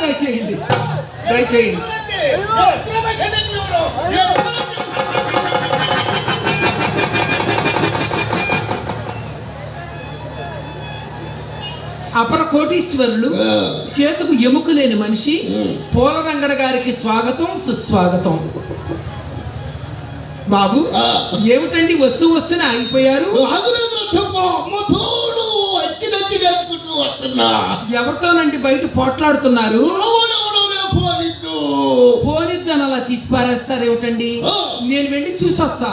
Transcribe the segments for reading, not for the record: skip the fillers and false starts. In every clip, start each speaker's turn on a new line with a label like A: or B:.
A: దయచేయండి దయచేయండి. అపర కోటీశ్వరులు, చేతుకు ఎముక లేని మనిషి పోలరంగడ గారికి స్వాగతం సుస్వాగతం. బాబు ఏమిటండి వస్తూనే ఆగిపోయారు? ఎవరితోనండి బయట పోట్లాడుతున్నారు? పోనిద్దు అని అలా తీసి పారేస్తారు ఏమిటండి? నేను వెళ్ళి చూసొస్తా.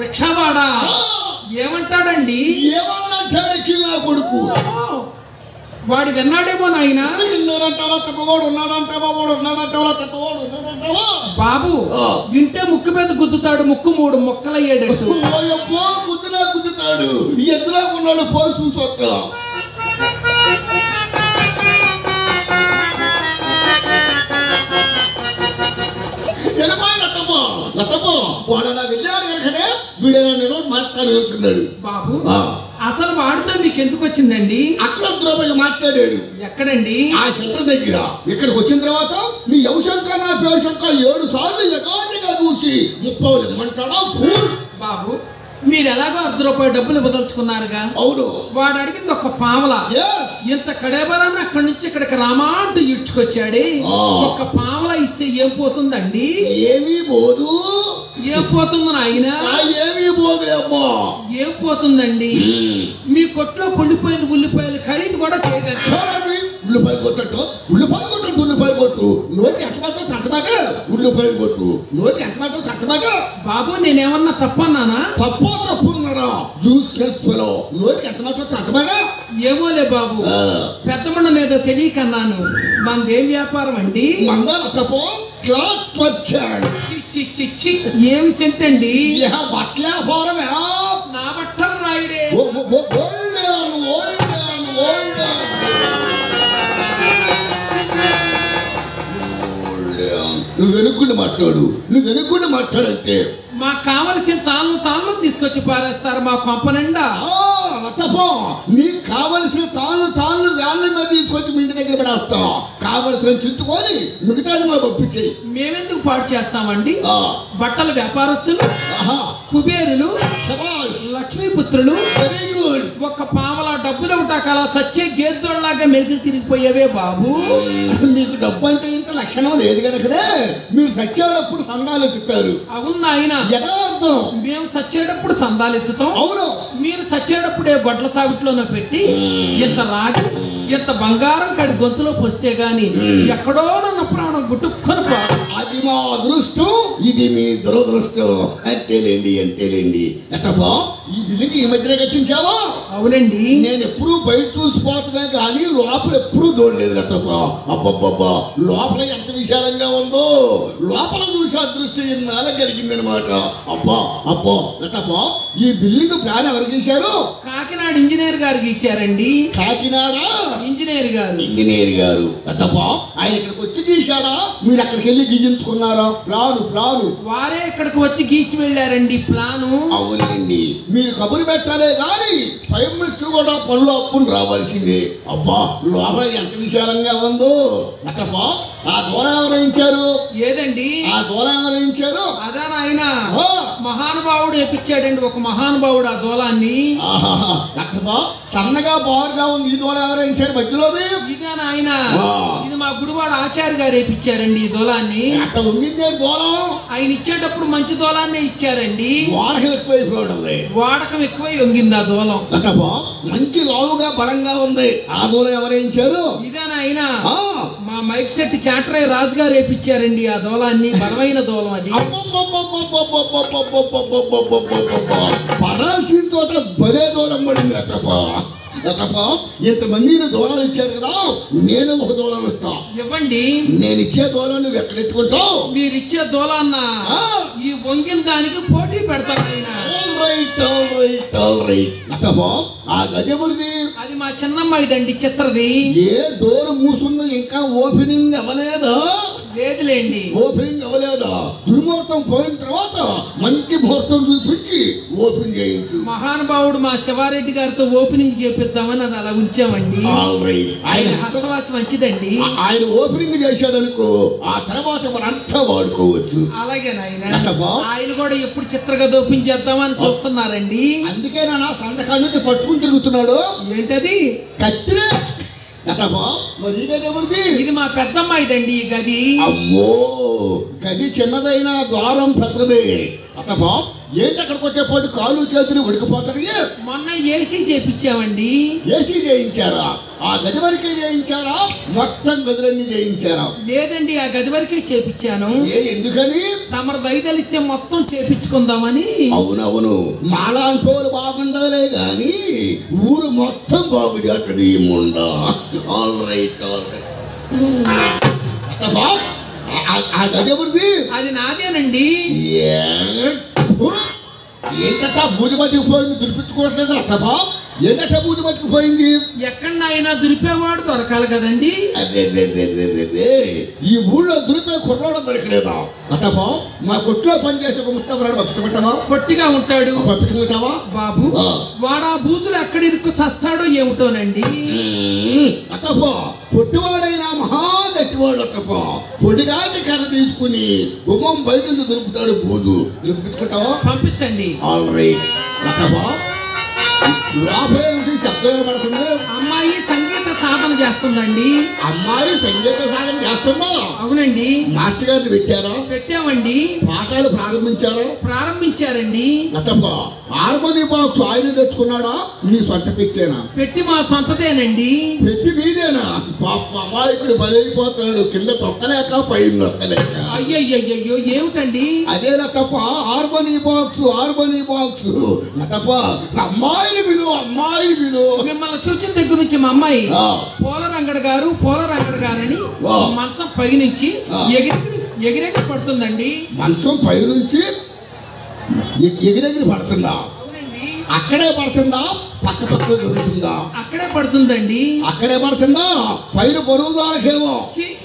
A: రిక్షావాడా ఏమంటాడండి?
B: కిల్లా కొడుకు
A: వాడు విన్నాడేమో నాయన. బాబు వింటే ముక్కు మీద గుద్దుతాడు, ముక్కు 3 ముక్కలయ్యేటట్టు.
B: గుద్దుతాడు ఎదురా ఉన్నాడు, పోయి చూసొస్తా. వాడు వెళ్ళాడు కనుకనే వీడేనా మాట్లాడుతున్నాడు.
A: బాబు అసలు వాడితో మీకు ఎందుకు వచ్చిందండి?
B: అక్కడ ద్రోపది మాట్లాడాడు.
A: ఎక్కడండి?
B: ఆ సెంటర్ దగ్గర. ఇక్కడికి వచ్చిన తర్వాత మీ యవశంక నా పేషంక 7 సార్లు ఎగాదిగా చూసి 30 ఇమ్మంటాడా ఫూల్.
A: బాబు మీరు ఎలాగో ₹1 డబ్బులు ఇవ్వదలుచుకున్నారుగా?
B: అవును.
A: వాడు అడిగింది ఒక పావల. ఇంత కడేబరాన్ని అక్కడి నుంచి ఇక్కడికి రామాంటూ ఇడ్చుకొచ్చాడే. ఒక పావల ఇస్తే ఏం పోతుందండి?
B: ఏమీ పోదు.
A: ఏం పోతుంది నాయన?
B: ఏమీ పోదులేమ్మా.
A: ఏం పోతుందండి? మీ కొట్లో కుళ్ళిపోయిన ఉల్లిపాయలు ఖరీదు కూడా చేయగలరు.
B: ఉల్లిపాయలు కొట్టట్టు, ఉల్లిపాయలు కొట్టట్టు, ఉల్లిపాయలు కొట్టు. నోటి ఎంతమాట తట్టమాట ఉల్లిపాయలు కొట్టు. నోటి ఎంతమాట తట్టమాట.
A: బాబు నేనేమన్నా తప్పన్నానా?
B: తప్పున్నారా? జ్యూస్లెస్ ఫెలో. నోటికి ఎంతమాట తట్టమాట.
A: ఏమోలే బాబు, పెద్ద మండలేదో తెలియకన్నాను. మనదేం వ్యాపారం అండి?
B: మందార తప్పో క్లాత్ మర్చాడు.
A: ఏం సెంట్ అండి?
B: బట్టల వ్యాపారమే.
A: నా బట్టలు రాయుడే.
B: నువ్వు వెనుక్కుండి మాట్లాడంటే
A: మాకు కావలసిన తాళ్ళు తీసుకొచ్చి పారేస్తారు మా కొంప నిండా.
B: నీకు కావలసిన తాళ్ళు వ్యాన్ల మీద తీసుకొచ్చి మీ ఇంటి దగ్గర పడేస్తాం. కావలసిన చించుకొని మిగతాది మా పంపించేయి.
A: మేమెందుకు పాడు చేస్తామండి? బట్టల వ్యాపారస్తులు, కుబేరులు, లక్ష్మీపుత్రులు.
B: Very good.
A: ఒక్క పావలా డబ్బులు ఇవ్వటాకలా చచ్చే గేద్దోళ్ళలాగా మెరుగులు తిరిగిపోయావే బాబు.
B: మీకు డబ్బు అంటే ఇంత లక్షణం లేదు కనుకనే మీరు చచ్చేటప్పుడు సందాలు ఎత్తుతారు.
A: అవును ఆయన.
B: యథార్థం.
A: మేము చచ్చేటప్పుడు చందాలు ఎత్తుతాం.
B: అవును.
A: మీరు చచ్చేటప్పుడే గొడ్ల చావిట్లోనే పెట్టి ఇంత రాగి ఇంత బంగారం కడి గొంతులో పోస్తే గాని ఎక్కడో నన్న ప్రాణం గుట్టుకొని పోదు.
B: అది మా అదృష్టం, ఇది మీ దురదృష్టం. అంతేలేండి. ఎట్టపా ఈ బిల్డింగ్ ఈ మధ్యనే కట్టించావా?
A: అవునండి.
B: నేను ఎప్పుడు బయట చూసిపోతున్నా కానీ లోపల ఎప్పుడు దూడలేదు. ఎట్టపా అబ్బబ్బబ్బా, లోపల ఎంత విశాలంగా ఉందో. లోపల చూసి అదృష్టం ఇన్నాళ్ళ కలిగింది అనమాట. అబ్బా ఎట్టపా ఈ బిల్డింగ్ ప్లాన్ ఎవరు గీశారు?
A: కాకినాడ ఇంజనీర్ గారు గీశారండి.
B: కాకినాడ
A: ఇంజనీర్ గారు.
B: ఎట్టపా ఆయన ఇక్కడికి వచ్చి గీశాడా, మీరు అక్కడికి వెళ్ళి గీయించుకున్నారా? ప్లాను
A: వారే ఇక్కడికి వచ్చి గీసి వెళ్ళారండి ప్లాను.
B: అవునండి. మీరు కబురు పెట్టాలే కానీ ప్రైమ్ మినిస్టర్ కూడా పనులు అప్పుని రావాల్సిందే. అబ్బా లోపల ఎంత విశాలంగా ఉందో. అట్టపా ఆ దూరం ఎవరైంచారు?
A: ఏదండి
B: ఆ దూరం ఎవరైంచారు?
A: అదా నాయన మహానుభావుడు వేపించాడండి. ఒక మహానుభావుడు ఆ దూలాన్ని.
B: అట్టపా సన్నగా బారుగా ఉంది. ఈ దూరం ఎవరైంచారు మధ్యలోది?
A: ఇదా నాయన, ఇది మా గుడివాడ ఆచార్య గారు వేపించారండి ఈ దూలాన్ని.
B: అట్ట ఉండింది దూలం.
A: ఆయన ఇచ్చేటప్పుడు మంచి దూలాన్నే ఇచ్చారండి. వాడకం ఎక్కువై వంగింది ఆ దూలం.
B: అట్టపా మంచి లావుగా బలంగా ఉంది. ఆ దూరం ఎవరైంచారు?
A: ఇదా నాయన మా మైక్ సెట్ చాటరయ్య రాజు గారు వేపించారండి ఆ దూలాన్ని. బలమైన దూలం అది.
B: పడాల్సిన తోట భలే దూరం పడింది. అట్టపా ఇంతమంది దూరాలు ఇచ్చారు కదా, నేను ఒక దూరం ఇస్తా.
A: ఇవ్వండి.
B: నేను ఇచ్చే దూరం నువ్వు ఎక్కడెట్టుకుంటావు?
A: మీరు ఇచ్చే దూలాన్న ఈ వంగిన దానికి పోటీ పెడతాను ఆయన.
B: ఆ గది ఎవరిది?
A: అది మా చిన్నమ్మాయిదండి, చిత్రది.
B: ఏ డోర్ మూసుందో ఇంకా ఓపెనింగ్ అవ్వలేదా?
A: లేదులేండి.
B: ఓపెనింగ్ అవ్వలేదా? దుర్ముహూర్తం పోయిన తర్వాత మంచి ముహూర్తం చూపించి ఓపెన్ చేయించు.
A: మహానుభావుడు మా శివారెడ్డి గారితో ఓపెనింగ్ చేపిద్దామని అది అలా ఉంచామండి. ఆయన హస్తవాసి మంచిదండి.
B: ఆయన ఓపెనింగ్ చేశాడనుకో, ఆ తర్వాత మనంతా వాడుకోవచ్చు.
A: అలాగే నాయన. ఆయన కూడా ఎప్పుడు చిత్రగత ఓపెన్ చేద్దామని చూస్తున్నారండి.
B: అందుకే నా సంతకాల నుంచి పట్టుకుని తిరుగుతున్నాడు.
A: ఏంటది?
B: కత్తిరే.
A: ఇది మా పెద్దమ్మాయిదండి ఈ గది.
B: అమ్మో, గది చిన్నదైనా ద్వారం పెద్దదే. అతబా ఏంటి అక్కడికి వచ్చేపాటు కాలు చేతులు ఉడికిపోతారు.
A: మొన్న ఏసీ చేయించామండి.
B: ఏసీ చేయించారా? ఆ గది వరకే చేయించారా? మొత్తం గదులన్నీ చేయించారా?
A: లేదండి, ఆ గది వరకే చేపించాను.
B: ఎందుకని?
A: తమరు దయదలిస్తే మొత్తం చేపించుకుందామని.
B: అవునవును, మాలాంటోలు బాగుండదులే గాని ఊరు మొత్తం బాగుంది. Munda all right all right. ఆ గది ఎవరిది?
A: అది నాదేనండి.
B: ఏంటట్టా బూది మట్టికి పోయింది, దురిపించుకోవట్లేదు. అత్తబా ఏంటట్టా బూది మట్టికి పోయింది?
A: ఎక్కడైనా దురిపేవాడు దొరకాలి కదండి.
B: అదే ఈ ఊళ్ళో దురిపే కుర్రాడు దొరకలేదా? అత్తబా మా కొట్లో పనిచేసే ఒక ముస్తాబరాడు పంపించమంటావా?
A: పొట్టిగా ఉంటాడు,
B: పంపించమంటావా?
A: బాబు వాడు ఆ బూజులు ఎక్కడ ఇరుక్కు చస్తాడో ఏమిటోనండి.
B: అత్తపా పొట్టివాడైనా మహా గట్టివాడు. అత్తపా పొడిగాటి కర్ర తీసుకుని గుమ్మం బయట దొరుకుతాడు బూజు. దొరికించుకుంటావా?
A: పంపించండి.
B: All right. అత్తపా లోపల శబ్దం పడుతుంది.
A: అమ్మాయి సంగీత సాధన చేస్తుందండి.
B: అమ్మాయి సంగీత సాధన చేస్తుందా?
A: అవునండి.
B: మాస్టర్ గారిని పెట్టారా?
A: పెట్టామండి.
B: పాఠాలు ప్రారంభించారా?
A: ప్రారంభించారండి.
B: అత్తపా హార్మోని బాక్స్ ఆయన తెచ్చుకున్నాడా? నీ సొంత పెట్టేనా?
A: పెట్టి మా సొంతదేనండి.
B: పెట్టి మీదేనా? పాప అమాయకుడు బలైపోతాడు, కింద తొక్కలేక పైన నొక్కలేక.
A: అయ్యయ్యో ఏమిటండి?
B: అదేనా తప్ప హార్మోని బాక్స్ తప్ప. అమ్మాయిని విలు.
A: మిమ్మల్ని చూచిన దగ్గర నుంచి మా అమ్మాయి పోలరంగడు గారు అని మంచం పై నుంచి ఎగిరెగిరి పడుతుందండి.
B: మంచం పై నుంచి ఎగిరెగిరి పడుతుందా? అక్కడే పడుతుందా? పక్క దొరుకుతుందా?
A: అక్కడే పడుతుందండి.
B: అక్కడే పడుతుందా? పైన బరువు దానికేమో.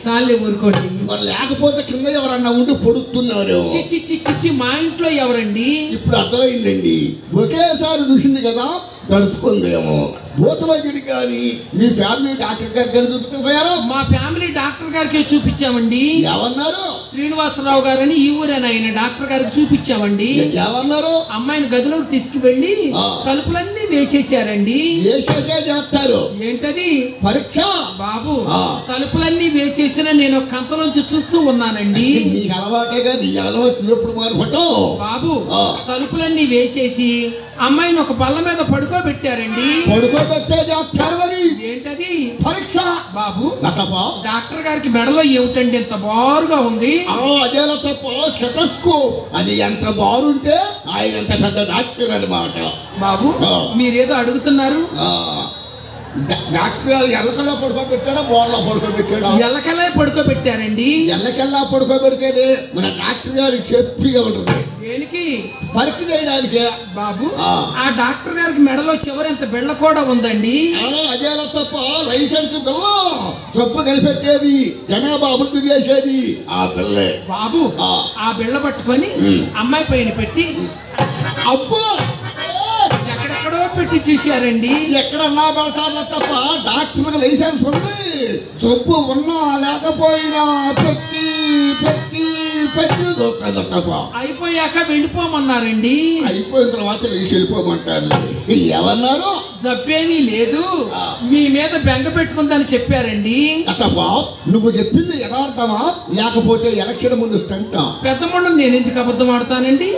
A: చాలే ఊరుకోండి.
B: మరి లేకపోతే కింద ఎవరన్నా ఉండి పొడుస్తున్నారు.
A: చిచ్చి మా ఇంట్లో ఎవరండి?
B: ఇప్పుడు అర్థమైందండి. ఒకేసారి చూసింది కదా, తడుచుకుందేమో. భూత వైద్యుడి కానీ మీ ఫ్యామిలీ డాక్టర్ గారికి చూపించకపోయారా?
A: మా ఫ్యామిలీ డాక్టర్ గారికి చూపించామండి.
B: ఏమన్నారు?
A: శ్రీనివాసరావు గారని ఈ ఊరేనా ఆయన డాక్టర్ గారికి చూపించామండి.
B: ఏమన్నారు?
A: అమ్మాయిని గదిలోకి తీసుకువెళ్ళి తలుపులన్నీ వేసేసారండి.
B: చేస్తారు.
A: ఏంటది?
B: పరీక్ష.
A: బాబు తలుపులన్నీ వేసేసిన నేను కంతలోంచి చూస్తూ ఉన్నానండి.
B: నీకు అలవాటేగా, నీ అలవాటు మారుపటం.
A: బాబు తలుపులన్నీ వేసేసి అమ్మాయిని ఒక బల్ల మీద పడుకోబెట్టారండి.
B: పడుకోబెట్టే చేస్తారు. మరి
A: ఏంటది?
B: పరీక్ష.
A: బాబు డాక్టర్ గారికి మెడలో ఏమిటండి ఎంత బారుగా ఉంది?
B: అదేలా తప్ప సెటస్కోప్. అది ఎంత బారుంటే ఆయన ఎంత పెద్ద డాక్టర్ అన్నమాట.
A: బాబు మీరేదో అడుగుతున్నారు.
B: డాక్టర్ గారు ఎల్లకల్లా పడుకోబెట్టాడా, బోర్లా పడుకోబెట్టాడా?
A: ఎల్లకల్లా పడుకోబెట్టారండి.
B: ఎల్లకల్లా పడుకోబెడితేనే మన డాక్టర్ గారికి సేఫ్టీగా ఉంటుంది.
A: దేనికి?
B: పరీక్ష చేయడానికి.
A: బాబు ఆ డాక్టర్ గారికి మెడలో చివరి ఎంత బిళ్ళ కూడా ఉందండి.
B: అదేలా తప్ప లైసెన్స్ బిల్ల సబ్బు కనిపెట్టేది, జనాభా అభివృద్ధి చేసేది ఆ బిల్లే.
A: బాబు ఆ బిళ్ళ పట్టుకొని అమ్మాయి పైన పెట్టి
B: అబ్బో
A: ఎక్కడెక్కడో పెట్టి చూశారండి.
B: ఎక్కడన్నా పెడతారు తప్ప డాక్టర్ లైసెన్స్ ఉంది. జబ్బు ఉన్నా లేకపోయినా పెట్టి పెట్టి పెట్టి చూస్తాను తప్ప.
A: అయిపోయాక వెళ్ళిపోమన్నారండి.
B: అయిపోయిన తర్వాత లేచి వెళ్ళిపోమంటారు. ఏమన్నారు?
A: జబ్బేమీ లేదు, మీ మీద బెంగ పెట్టుకుందని చెప్పారండి.
B: అత్తప్పా నువ్వు చెప్పింది యథార్థమా లేకపోతే ఎలక్షన్ ముందు స్టంట్?
A: పెద్ద మొండం నేను ఎందుకు అబద్ధం ఆడతానండి?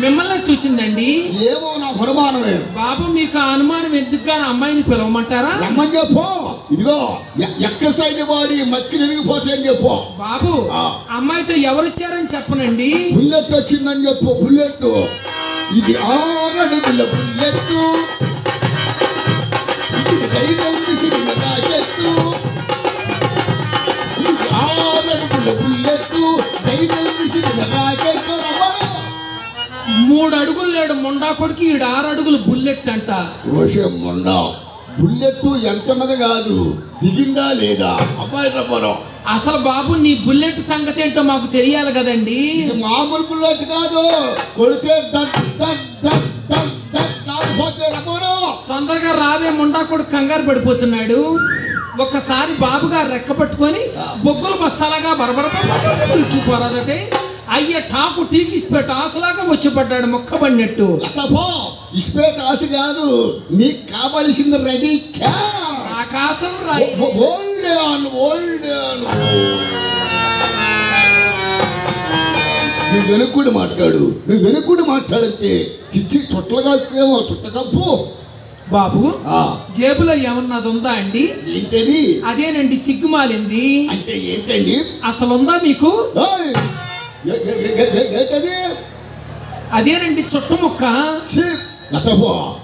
A: మిమ్మల్ని చూచిందండి.
B: ఏమో నాకు అనుమానమే.
A: బాబు మీకు ఆ అనుమానం ఎందుకు? కానీ అమ్మాయిని పిలవమంటారా?
B: రమ్మని చెప్పు. ఇదిగో ఎక్సర్సైజ్ బాడీ మక్కి నిరిగిపోతే అని చెప్పు.
A: బాబు అమ్మాయితో ఎవరొచ్చారని చెప్పనండి.
B: బుల్లెట్ వచ్చిందని చెప్పు. బుల్లెట్ ఇది 6 అడుగుల బుల్లెట్. ఇది ధైర్యం విసిరిన రాకెట్టు. ఇది 6 అడుగుల బుల్లెట్, ధైర్యం విసిరిన రాకెట్టు.
A: 3 అడుగులు లేడు మొండా కొడుకు, ఈడు 6 అడుగులు బుల్లెట్ అంట.
B: ముండా బుల్లెట్ ఎంత ఉన్నది కాదు, దిగిందా లేదా అబ్బాయి రమ్మను.
A: అసలు బాబు నీ బుల్లెట్ సంగతి ఏంటో మాకు తెలియాలి కదండి.
B: ఇది మామూలు బుల్లెట్ కాదు, కొడితే that that that that that కాలిపోతే రమ్మను.
A: తొందరగా రావే, ముండా కొడుకు కంగారు పడిపోతున్నాడు. ఒక్కసారి బాబు గారు రెక్క పట్టుకొని బొగ్గుల బస్తాలాగా బరబరపోరాదటే అయ్యే టాకు టీకి ఇస్పేట ఆశలాగా వచ్చి పడ్డాడు మొక్కబడినట్టు.
B: ఇస్పేట ఆశ కాదు, నీకు కావలసింది రెడీ
A: ఆకాశం
B: నువ్వు వెనుక్కుడు మాట్లాడు, నువ్వు వెనుక్కుడు మాట్లాడితే చిచ్చి చుట్టలుగా చుట్టకప్పు.
A: బాబు జేబులో ఏమన్నది ఉందా అండి?
B: ఏంటది?
A: అదేనండి సిగ్గుమాలింది.
B: అంటే ఏంటండి?
A: అసలు ఉందా మీకు?
B: ఏంటది?
A: అదేనండి చుట్టుముక్క.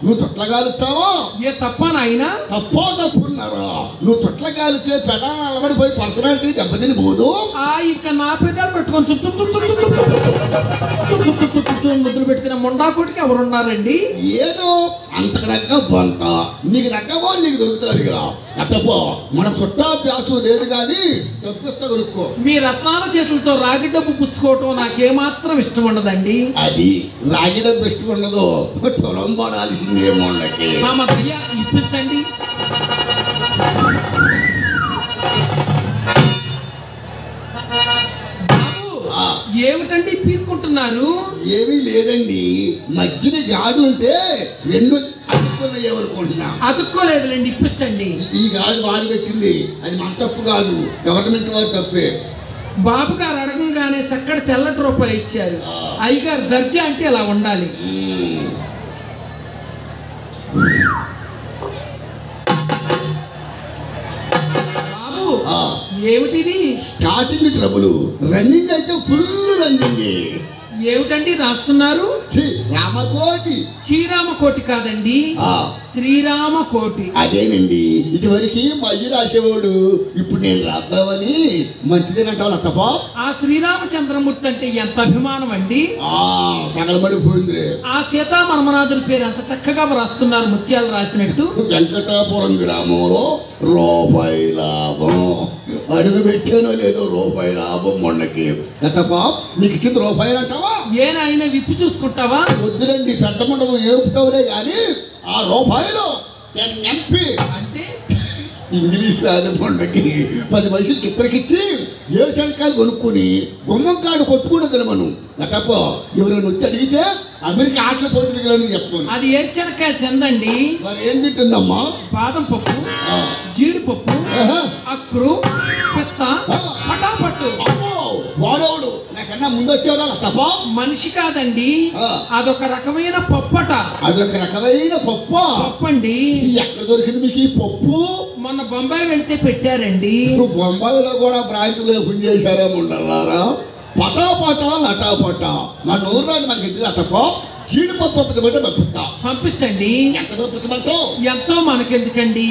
B: నువ్వు తొట్లగాలుతావా?
A: ఏ తప్ప నాయన?
B: తప్పున్నారా? నువ్వు తొట్లగాలితే పెదాలు అలబడిపోయి పర్సనాలిటీ దెబ్బతిని పోదు.
A: ఇక నా పెదాలు పెట్టుకొని ముద్దులు పెట్టుకున్న మొండాకోటికి ఎవరున్నారండి?
B: ఏదో అంతకనక్క బంత నీకు నక్కవో నీకు దొరుకుతారుగా. అత్తపో మన చుట్టాభ్యాసం లేదు కానీ డబ్బిస్తా కొనుక్కో.
A: మీ రత్నాల చేతులతో రాగి డబ్బు పుచ్చుకోవటం నాకేమాత్రం ఇష్టం ఉండదండి.
B: అది రాగి డబ్బు ఇష్టం ఉండదు, తులం పడాల్సిందేమో.
A: ఇప్పించండి. ఏమిటండి పీక్కుంటున్నారు?
B: ఏమీ లేదండి, మధ్యన గాడు ఉంటే రెండు అతుక్కున్నాయేమనుకుంటున్నా.
A: అతుక్కోలేదులేండి, ఇప్పించండి.
B: ఈ గాడు వారు పెట్టింది, అది మన తప్పు కాదు, గవర్నమెంట్ వారి తప్పే.
A: బాబు గారు అడగంగానే చక్కటి తెల్లటి రూపాయి ఇచ్చారు. అయ్యగారు దర్జా అంటే ఇలా ఉండాలి. బాబు ఏమిటిది?
B: స్టార్టింగ్ ట్రబుల్, రన్నింగ్ అయితే ఫుల్ రన్నింగ్.
A: ఏమిటండి రాస్తున్నారు?
B: రామకోటి.
A: శ్రీరామకోటి కాదండి, శ్రీరామకోటి.
B: అదేనండి, ఇదివరకు మయ్యి రాసేవాడు, ఇప్పుడు నేను రాద్దామని. మంచిదేనంటావు తప్ప.
A: ఆ శ్రీరామచంద్రమూర్తి అంటే ఎంత అభిమానం అండి.
B: తగలబడిపోయింది.
A: ఆ సీతామన్మనాథుల పేరు ఎంత చక్కగా రాస్తున్నారు, ముత్యాలు రాసినట్టు.
B: వెంకటాపురం గ్రామంలో రూపాయి లాభం. అడుగు పెట్టానో లేదో రూపాయి లాభం మొన్నకి. తప్ప నీకు ఇచ్చింది రూపాయలు అంటావా?
A: ఏనాయన విప్పి చూసుకుంటావా?
B: వద్దులండి, పెద్ద మండపం ఏపుతావులే కానీ ఆ రూపాయలు ఎంపీ
A: అంటే
B: ఇంగ్లీష్ రాదు. మొండకి 10 మనుషులు చిత్రకిచ్చి 7 శనకాయలు కొనుక్కొని గుమ్మం కాడు కొట్టుకుంటూ తినమను. తప్ప ఎవరైనా వచ్చి అడిగితే అమెరికా ఆటలు పోటీ చెప్పాను.
A: అది ఏర్చెనకాయలు తిందండి.
B: మరి ఏం తింటుందమ్మా?
A: బాదం పప్పు, జీడిపప్పు, అక్రు, పిస్తా, పటాపట్టు.
B: వాడవుడు నాకన్నా ముందు వచ్చాడా? తప్ప
A: మనిషి కాదండి, అదొక రకమైన పప్పట.
B: అదొక రకమైన
A: పప్పండి.
B: ఎక్కడ దొరికింది మీకు ఈ పప్పు?
A: మొన్న బొంబాయి వెళితే పెట్టారండి.
B: బొంబాయిలో కూడా బ్రాంచ్లు ఓపెన్ చేశారేమో ఉండారా? పటాపటా లటాపట. మన ఊరు రాదు మనకి తప్ప జీడిపప్పు
A: పంపించండి.
B: ఎంత పంపించమంటావు?
A: ఎంతో మనకెందుకండి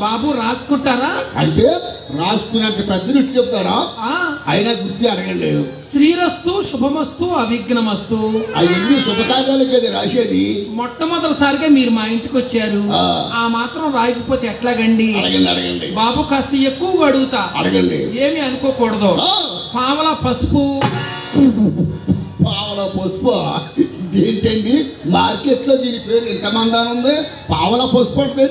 A: బాబు, రాసుకుంటారా?
B: అంటే రాసుకునేంత పెద్ద లిస్ట్ చెప్తారా? అయినా గుర్తి అడగండి.
A: శ్రీరస్తు శుభమస్తు అవిఘ్నమస్తు.
B: అవన్నీ శుభకార్యాలు కదా రాసేది.
A: మొట్టమొదటిసారిగా మీరు మా ఇంటికి వచ్చారు, ఆ మాత్రం రాయకపోతే ఎట్లాగండి?
B: అడగండి
A: బాబు, కాస్త ఎక్కువగా అడుగుతా,
B: అడగండి.
A: ఏమి అనుకోకూడదు. పావల పసుపు.
B: పావల పసుపు ఇదేంటండి? మార్కెట్లో దీని పేరు ఎంత మందాన ఉంది. పావల పసుపు అంటే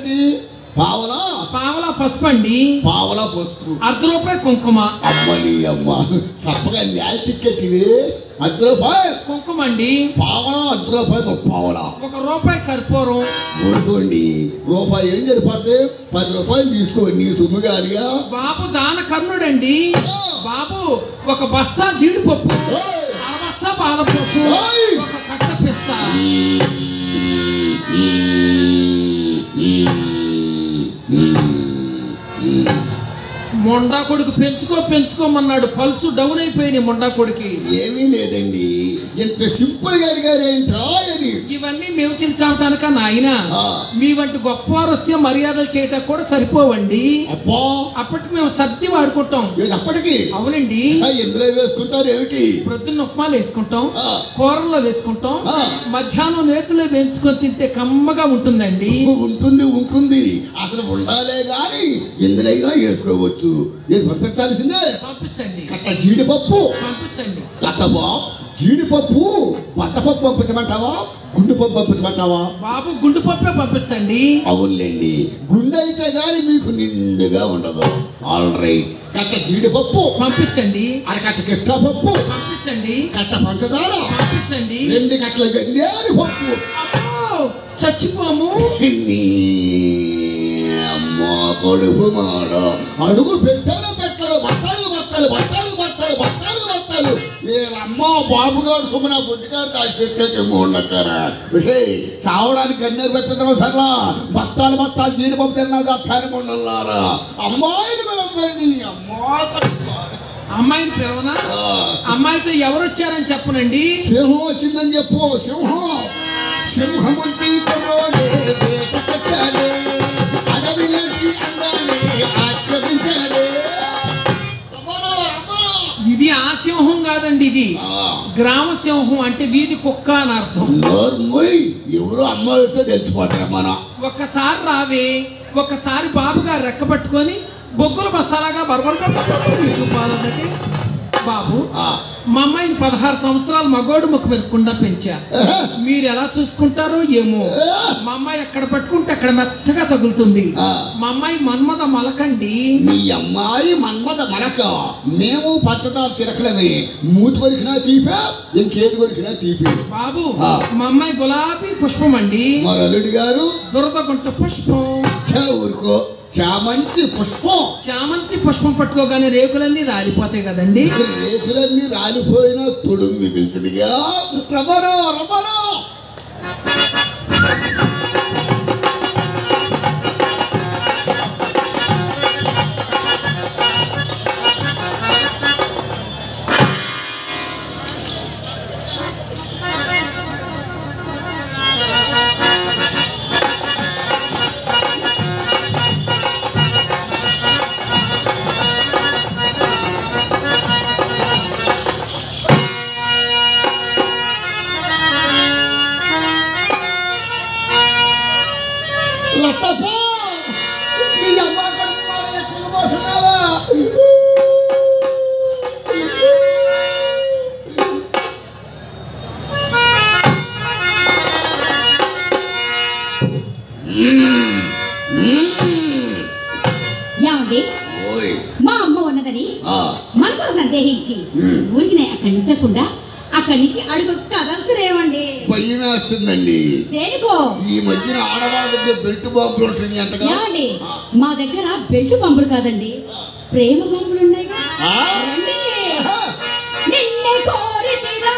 B: పావల పసుపు అండి. పావల పసుపు.
A: ₹1 కుంకుమ.
B: అమ్మని అమ్మ, సప్పగా నేల టికెట్ ఇది. ₹1
A: కుంకుమ అండి.
B: పావల ₹1 పావల.
A: ₹1 కర్పూరం.
B: ఊరుకోండి, రూపాయి ఏం సరిపోద్ది? ₹10 తీసుకోండి, నీ సొమ్ము కాదుగా.
A: బాబు దాన కర్ణుడండి. బాబు ఒక బస్తా జీడిపప్పు, బస్తా బాదం పప్పు, ఒక కట్ట పిస్తా. మొండా కొడుకు పెంచుకోమన్నాడు, పల్సు డౌన్ అయిపోయింది మొండా కొడుకి.
B: ఏమీ లేదండి, ఇంత సింపుల్ గా అడిగారు ఏంట్రా అని.
A: ఇవన్నీ మేము తినచావటానిక నాయన, మీ వంటి గొప్పవారు వస్తే మర్యాదలు చేయటం కూడా సరిపోవండి.
B: అబ్బా
A: అప్పటికి మేము సర్ది వాడుకుంటాం.
B: అప్పటికి?
A: అవునండి.
B: ఎందులో వేసుకుంటారు ఏమిటి?
A: ప్రొద్దున్న ఉప్మాలు వేసుకుంటాం, కూరల్లో వేసుకుంటాం, మధ్యాహ్నం నేతిలో వేయించుకొని తింటే కమ్మగా ఉంటుందండి.
B: ఉంటుంది ఉంటుంది, అసలు ఉండాలే గాని ఎందులైనా వేసుకోవచ్చు. నేను పంపించాల్సిందే.
A: పంపించండి.
B: కట్ట జీడిపప్పు
A: పంపించండి.
B: లత్తబా జీడిపప్పు బద్దపప్పు పంపించమంటావా, గుండు పప్పు పంపించమంటావా?
A: బాబు గుండు పప్పే పంపించండి.
B: అవునులేండి, గుండె అయితే గాని మీకు నిండుగా ఉండదు. ఆల్ రైట్, కట్ట జీడిపప్పు పంపించండి. అరకట్ట కిస్తా పప్పు పంపించండి. కట్ట పంచదార పంపించండి. 2 కట్టల గండేరు పప్పు.
A: చచ్చిపోము.
B: అమ్మా కొడుకు మాడ అడుగు పెట్టాను పెట్టాలి, బట్టలు బట్టలు బట్టలు బట్టలు బట్టలు బట్టలు. అమ్మా బాబుగారు సుమన బుద్ధిగారు దాచిపెట్టేమో ఉండక్కరా విషయ్ చావడానికి కన్నీరు పెట్టిందడం సర్లా. బత్తాలు బత్తాలు జీడిపప్పు తిన్నారు దత్తానికి ఉండలారా. అమ్మాయిని పిలవండి.
A: అమ్మాయిని పిలవనా? అమ్మాయితో ఎవరు వచ్చారని చెప్పనండి.
B: సింహం వచ్చిందని చెప్పు. సింహం సింహం అంటే కుర్రోడే వేటకొచ్చాడే, అడవిలోకి అందాలే ఆక్రమించాడే.
A: ఇది ఆ సింహం కాదండి, ఇది గ్రామ సింహం, అంటే వీధి కుక్క అని అర్థం.
B: ఎవరు అమ్మాయితో తెలిసిపోతారా మనం.
A: ఒక్కసారి రావే, ఒక్కసారి బాబుగారు రెక్క పట్టుకొని బొగ్గుల బస్తాలాగా చూపాలంటే బాబు, మా అమ్మాయిని 16 సంవత్సరాలు మగోడు ముక్కు పెరగకుండా పెంచా. మీరు ఎలా చూసుకుంటారో ఏమో. మా అమ్మాయి ఎక్కడ పట్టుకుంటే అక్కడ మెత్తగా తగులుతుంది. మా అమ్మాయి మన్మద మలకండి.
B: మీ అమ్మాయి మన్మద మలక, మేము పచ్చదారు చిరకలమే. మూతి కొరికినా తీపే, ఇంకేది కొరికినా తీపే.
A: బాబు మా అమ్మాయి గులాబీ పుష్పం అండి.
B: మరి అల్లుడి గారు
A: దురదగుంట పుష్పం.
B: ఊరుకో, చామంతి పుష్పం.
A: చామంతి పుష్పం పట్టుకోగానే రేకులన్నీ రాలిపోతాయి కదండి.
B: రేకులన్నీ రాలిపోయినా తొడుగు మిగులుతుందిగా. రమణో రమణో
C: మా అమ్మ ఉన్నదని మనసులో సందేహించి ఊరికి అక్కడించకుండా అక్కడి నుంచి అడుగు కదల్చరేమండి.
B: భయం వేస్తుందండి.
C: దేనికో?
B: ఈ మధ్యన ఆడవాళ్ళ దగ్గర బెల్ట్ బాంబులు ఉంటుంది అంటగా.
C: ఏమండి, మా దగ్గర బెల్ట్ బాంబులు కాదండి, ప్రేమ బాంబులు ఉన్నాయి. నిన్నే కోరితిరా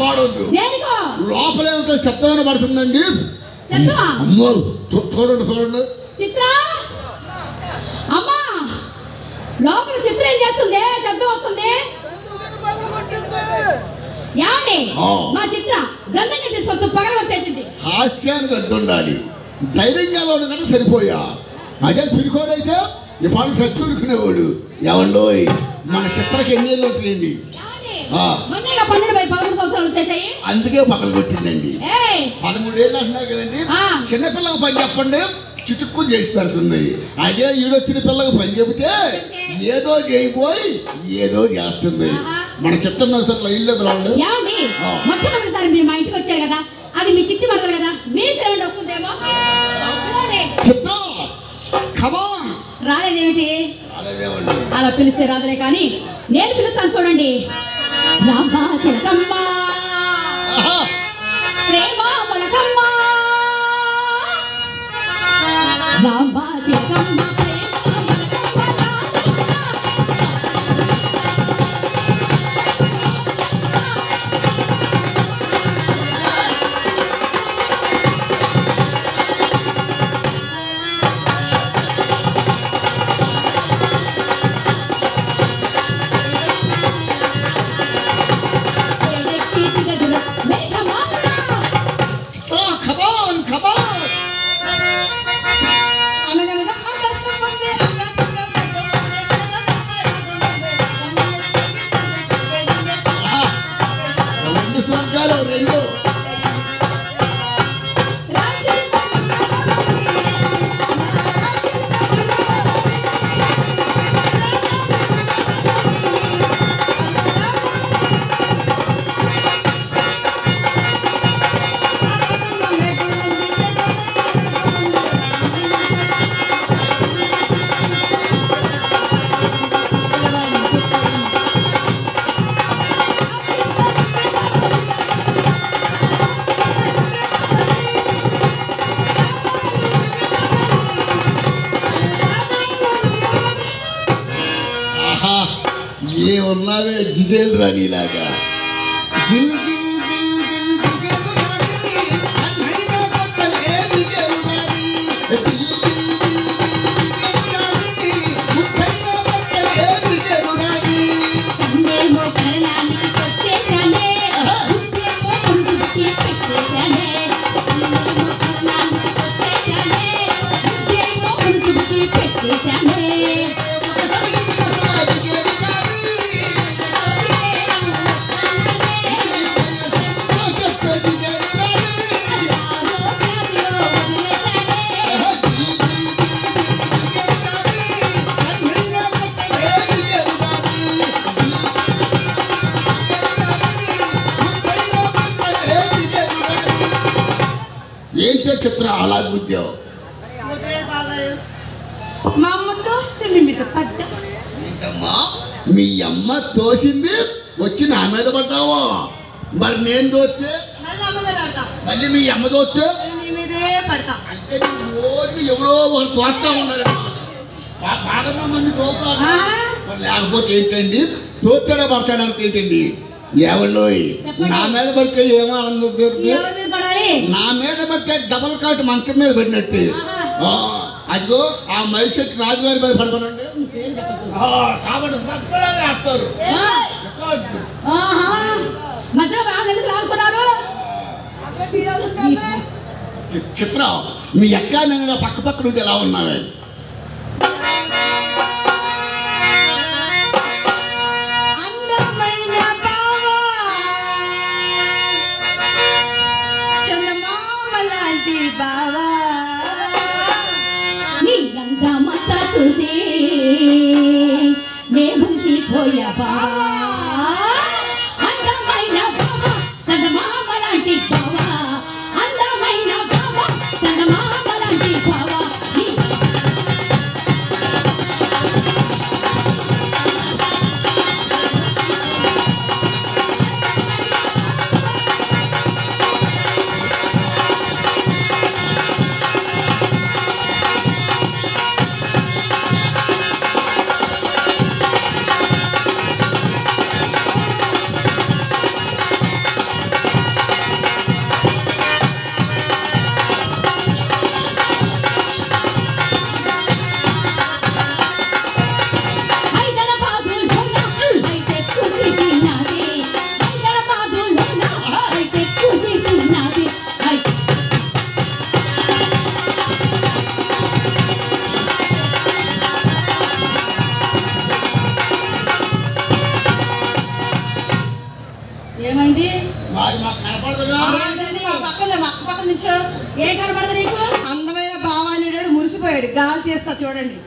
B: పాడొద్దు.
C: దేనికో
B: లోపలేమిటో శబ్దమైన పడుతుందండి.
C: శబ్దమా?
B: అమ్మో చూడండి చూడండి.
C: చిత్ర అమ్మా, లోపల చిత్ర ఏం చేస్తుంది? శబ్దం వస్తుంది. ఏమండి మా చిత్ర గంధంగా తీసుకొస్తూ పగల కొట్టేసింది.
B: హాస్యానికి అద్దుండాలి. ధైర్యంగా ఉండి కదా సరిపోయా. అదే పిరికోడైతే ఈ పాడు చచ్చుకునేవాడు. ఏమండోయ్ మన చిత్రకి ఎన్ని ఏళ్ళు ఉంటాయండి?
C: 12 సంవత్సరాలు వచ్చేసాయి.
B: అందుకే పగలు కొట్టిందండి. 13 ఏళ్ళు అంటున్నారు కదండి. చిన్నపిల్లకి పని చెప్పండి, చిటుక్కుని చేసి పెడుతుంది. అదే ఈడొచ్చిన పిల్లకి పని చెబితే ఏదో చేయబోయి ఏదో చేస్తుంది. మన చిత్రం అసలు ఇల్లు పిలవండి.
C: మొట్టమొదటిసారి మీరు మా ఇంటికి వచ్చారు కదా, అది మీ చిట్టి పడతారు కదా, మీ పేమెంట్ వస్తుందేమో.
B: చిత్రం కమాన్
C: రాలేదేమిటి? అలా పిలిస్తే రాదలే కానీ నేను పిలుస్తాను చూడండి. రామ్మా చిలకమ్మ ప్రేమ మొలకమ్మ, రామ్మా చిలకమ్మ
B: ఉన్నావే జిగేల్ రాణిలాగా. జిల్ జిల్ జిల్ జిల్ జిగేలు రాణి, అన్నయ్య కొట్టలే జిగేలు రాణి. జిల్ జిల్ జిల్ జిల్ జిగేలు రాణి, ముత్తయ్య కొట్టలే జిగేలు రాణి.
C: కన్నేమో కరణానికి కొట్టేశానే, ముత్తేమో పురుషుడికి పెట్టేశానే. కన్నేమో కరణానికి కొట్టేశానే, ముత్తేమో పురుషుడికి పెట్టేశానే.
B: ఏంటో చిత్ర అలా గుద్దావు?
D: మా అమ్మ తోస్తే మీ మీద పడ్డా.
B: ఏంటమ్మా మీ అమ్మ తోసింది వచ్చి నా మీద పడ్డావా? మరి నేను తోస్తే మళ్ళీ మీ అమ్మ తోస్తే
D: నీ మీదే పడతా.
B: అంటే రోజు ఎవరో ఒకరు తోస్తా ఉన్నారు. బాగా మంది తోపాలి. మరి లేకపోతే ఏంటండి తోస్తేనే పడతానంటే ఏంటండి? ఏమండోయ్ నా మీద పడితే ఏమో నా మీద పడితే డబల్ కాట్ మంచం మీద పడినట్టు. అదిగో ఆ మైసెట్ రాజుగారి మీద పడతానండి కాబట్టి వేస్తారు. చిత్ర మీ అక్క నేను పక్క పక్క నుండి ఎలా ఉన్నావే?
D: బావా
C: నీ గంధమంతా చూసి నే మునిసిపోయా బావా. అందమైన బావా చందమామ లాంటి బావా, అందమైన బావా చందమామ లాంటి బావా. ఏమైంది?
B: మాది మాకు కనపడదుగా.
D: మా పక్కన నుంచో.
C: ఏ కనపడదు నీకు?
D: అందమైన బావాని మురిసిపోయాడు. గాలి తీస్తా చూడండి.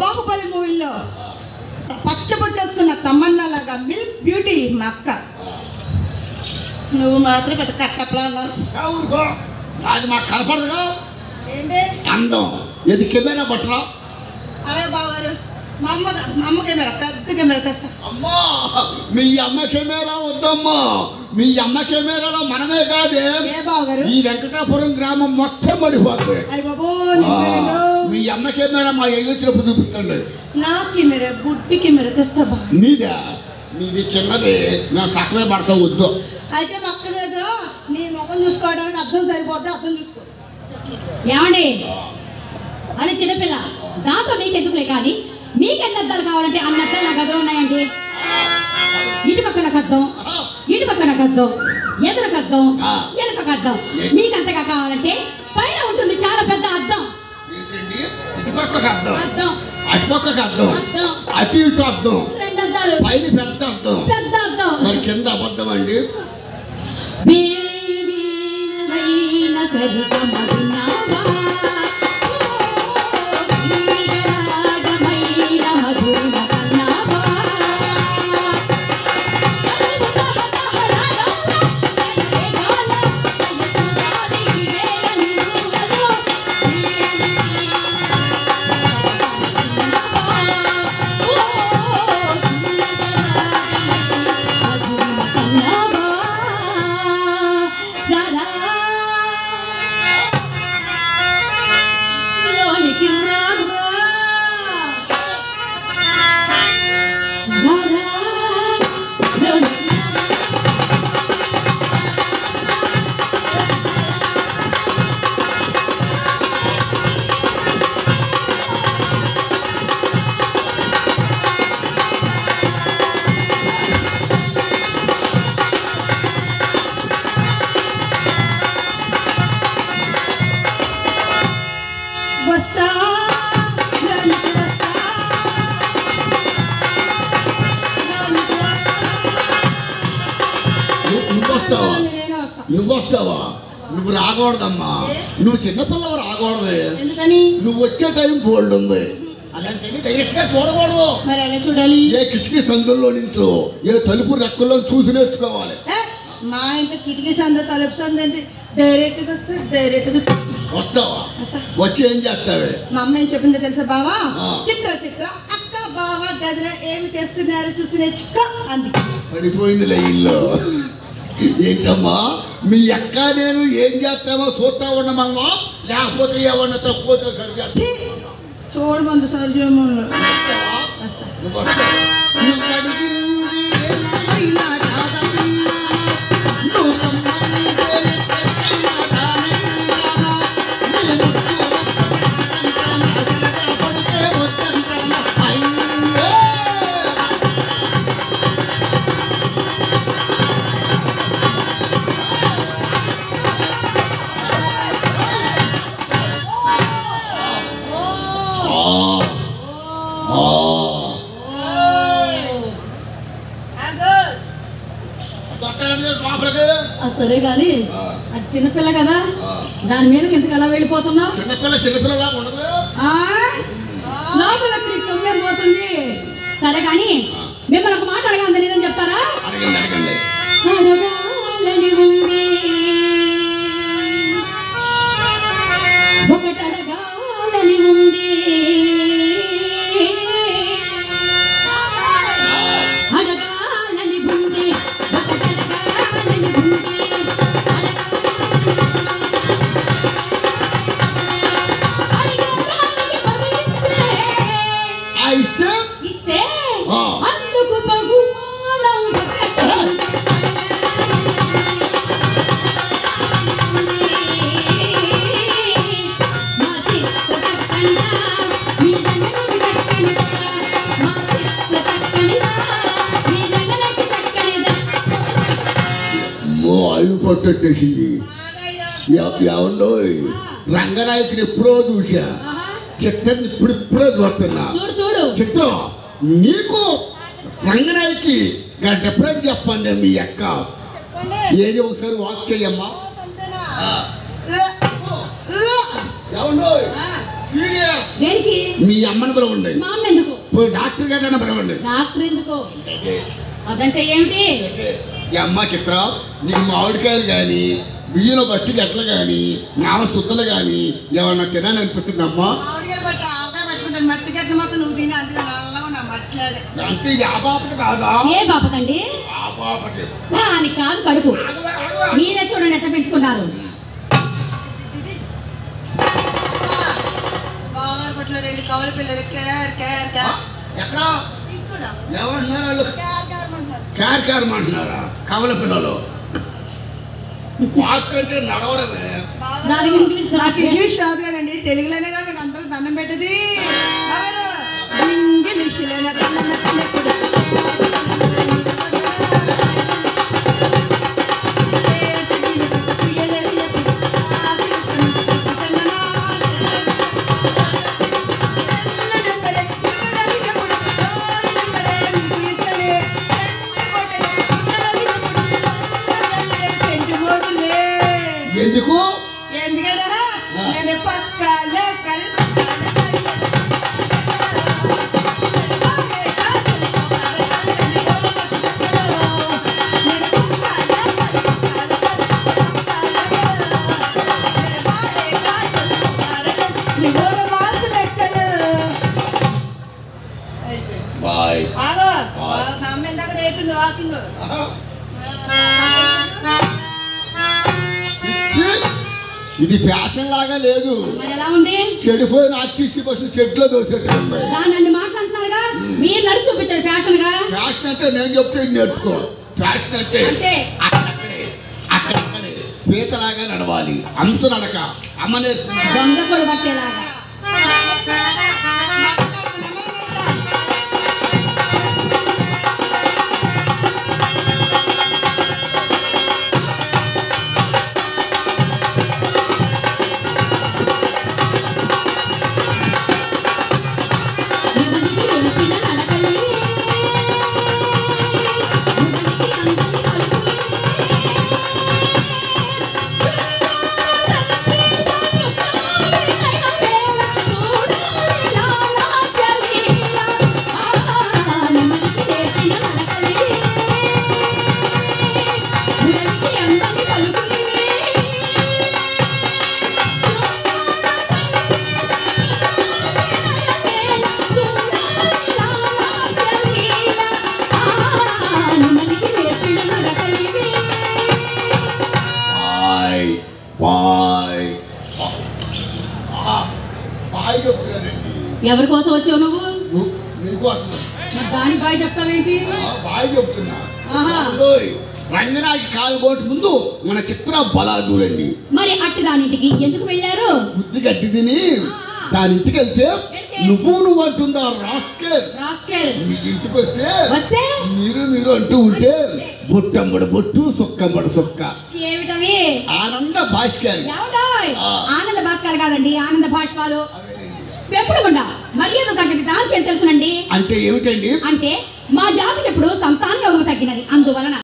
D: బాహుబలి మూవీలో పచ్చబొట్టేసుకున్న తమన్నా లాగా మిల్క్ బ్యూటీ మా అక్క. నువ్వు మాత్రం పెద్ద కట్టప్లా ఉన్నావు.
B: అది మాకు కనపడదుగా.
D: ఏంటి
B: అందం ఇది కెమెరా పట్టరా.
D: అదే బావగారు మా అమ్మ కెమెరా పెద్ద కెమెరా తెస్తా.
B: అమ్మా మీ అమ్మ కెమెరా వద్దమ్మా. మీ అమ్మ కెమెరాలో మనమే కాదే
D: ఏ బావగారు
B: ఈ వెంకటాపురం గ్రామం మొత్తం పడిపోతుంది.
D: అయ్య బాబో
B: మీ అమ్మ కెమెరా మా ఎదురు చూపించండి.
D: నా కెమెరా బుడ్డి కెమెరా తెస్తా బా.
B: నీది చిన్నది నా సక్కమే పడతా వద్దు.
D: అయితే మా అక్క దగ్గర నీ ముఖం చూసుకోవడానికి అర్థం సరిపోద్ది. అర్థం చూసుకో.
C: ఏమండి అని చిన్నపిల్ల దాంతో మీకెందుకులే కానీ మీకెన్ని అద్దాలు కావాలంటే అన్ని అద్దాలు నా గదిలో ఉన్నాయండి. ఇటు పక్కన కద్దం, ఇటు పక్కన కద్దం, ఎదురు కద్దం, వెనుక కద్దం. మీకంతగా కావాలంటే పైన ఉంటుంది చాలా పెద్ద అద్దం. అద్దం
B: అటుపక్కకు అర్థం, అటు ఇటు అర్థం,
C: రెండు అద్దాలు,
B: పైన పెద్ద అర్థం,
C: పెద్ద అద్దం.
B: మరి కింద అబద్ధం అండి. నువ్వు వస్తావా? నువ్వు రాకూడదమ్మా. నువ్వు చిన్నపిల్లవు రాకూడదు. నువ్వు వచ్చే టైం బోల్డ్ ఉంది. చూడకూడదు.
D: మరి ఎలా చూడాలి?
B: ఏ కిటికీ సందుల్లో నుంచో ఏ తలుపు రెక్కల్లో చూసి నేర్చుకోవాలి.
D: మా ఇంట్లో కిటికీ సందు తలుపు సందు అంటే డైరెక్ట్ గా వస్తే డైరెక్ట్ గా
B: వస్తావా? వచ్చి ఏం చేస్తావే?
D: మా అమ్మ ఏం చెప్పిందో తెలుసా బావా? చిత్ర చిత్ర అక్క బావ గదిలో ఏమి చేస్తున్నారో చూసి నేర్చుకో అంది.
B: పడిపోయిందిలే ఇల్లు. ఏంటమ్మా మీ అక్క నేను ఏం చేస్తామో చూస్తా ఉండమమ్మా, లేకపోతే ఏమన్నా తక్కువ
D: చూడు మంది సర్జము.
C: సరే గాని అది చిన్నపిల్ల కదా, దాని మీదకి ఎందుకు అలా వెళ్ళిపోతున్నావు?
B: చిన్నపిల్ల
C: లోపల స్త్రీ సొమ్మెం పోతుంది. సరే గాని మిమ్మల్ని ఒక మాట అడగాలని లేదని చెప్తారా? అడగాలని ఉంది, ఒకటి అడగాలని ఉంది, అడగాలని ఉంది, ఒకటి అడగాలని ఉంది, అడిగేదానికి బదులిస్తే ఇస్తే అందుకు బహుమానం
B: ఆయువు పట్టేసింది. ఎవరో రంగనాయకుని ఎప్పుడో చూసా, చిత్రాన్ని ఇప్పుడిప్పుడే చూస్తున్నా.
C: చూడు చూడు
B: చిత్రం నీకు రంగనాయకి డిఫరెంట్ చెప్పండి మీ అక్క.
D: చెప్పండి.
B: ఏది ఒకసారి వాక్ చెయ్యమ్మా.
D: సంతేనా?
B: ఆ. సీరియస్
C: దేనికి?
B: మీ అమ్మని పిలవండి.
C: మా అమ్మ ఎందుకు?
B: పోయి డాక్టర్ గారైనా పిలవండి.
C: డాక్టర్ ఎందుకు? అదంటే ఏమిటి?
B: ఈ అమ్మ చిత్ర, నీకు మామిడికాయలు కానీ బియ్యంలో బట్టి గట్ల కానీ నామ శుద్ధలు కానీ ఏమన్నా తినాలని అనిపిస్తుంది అమ్మా?
D: మామిడికాయ పట్టు ఆవకాయ పట్టుకుంటాను. మట్టి గట్ల మొత్తం నువ్వు తిని అందులో నల్లగా ఉన్నా మట్టిలాగే.
B: అంటే ఇది ఆ పాపకి కాదా?
C: ఏ బాపతండి?
B: ఆ పాపకి.
C: దానికి కాదు కడుపు. మీరే చూడండి ఎట్లా పెంచుకున్నారు.
D: బాగా పట్ల 2 కవల పిల్లలు కేర్ కేర్ కేర్.
B: ఎక్కడ
D: ఇక్కడ
B: ఏమంటున్నారు వాళ్ళు?
D: కేర్ కేర్ అంటున్నారు.
B: క్యార్ అంటున్నారా? కవల పిల్లలు వాక్ అంటే నడవడమే.
C: దానికి ఇంగ్లీష్
D: నాకు ఇంగ్లీష్ రాదు కదండి, తెలుగులోనేగా మీకు అందరూ దండం పెట్టది. ఇంగ్లీష్లోనే దండం పెట్టండి. ఎప్పుడు
B: ఎందుకు?
D: ఎందుకంటే నేను పక్కలే
B: బాయ్.
D: అమ్మ ఇందాక రేటుంది వాకింగ్.
B: ఇది ఫ్యాషన్ లాగా లేదు.
C: మరి ఎలా ఉంది?
B: చెడిపోయిన ఆర్టీసీ బస్సు సెట్లో దోసేట్టు ఉన్నాయి.
C: దాన్ని మాట్లాడుతున్నారుగా, మీరు నడిచి చూపించారు ఫ్యాషన్ గా.
B: ఫ్యాషన్ అంటే నేను చెప్తే నేర్చుకో. ఫ్యాషన్ అంటే
C: అంటే
B: అక్కడక్కడే పీతలాగా నడవాలి. అంశ నడక అమ్మ నేర్చుకున్నాడు.
C: దొంగ కూడా పట్టేలాగా. ఎవరి కోసం వచ్చావు నువ్వు? దాని బాయ్ చెప్తావేంటి?
B: బాయ్ చెప్తున్నా.
C: ఆహా.
B: రంగనాయకి కాలుగోటు ముందు మన చిత్ర బలాదూరండి.
C: మరి అట్టి దానింటికి ఎందుకు వెళ్ళారు?
B: బుద్ధి గడ్డి తిని దాని ఇంటికి వెళ్తే నువ్వు అంటుందా రాస్కెల్. మీ ఇంటికి వస్తే మీరు అంటూ ఉంటే బొట్టమ్మడు బొట్టు సొక్కమ్మడు సొక్క.
C: ఏమిటవి?
B: ఆనంద భాస్కర్.
C: ఆనంద భాస్కర్ కాదండి, ఆనంద భాష్పాలు. ఎప్పుడు గుండా మర్యాద సంగతి దానికేం తెలుసునండి.
B: అంటే ఏమిటండి?
C: అంటే మా జాతికి ఎప్పుడు సంతాన యోగం తగ్గినది, అందువలన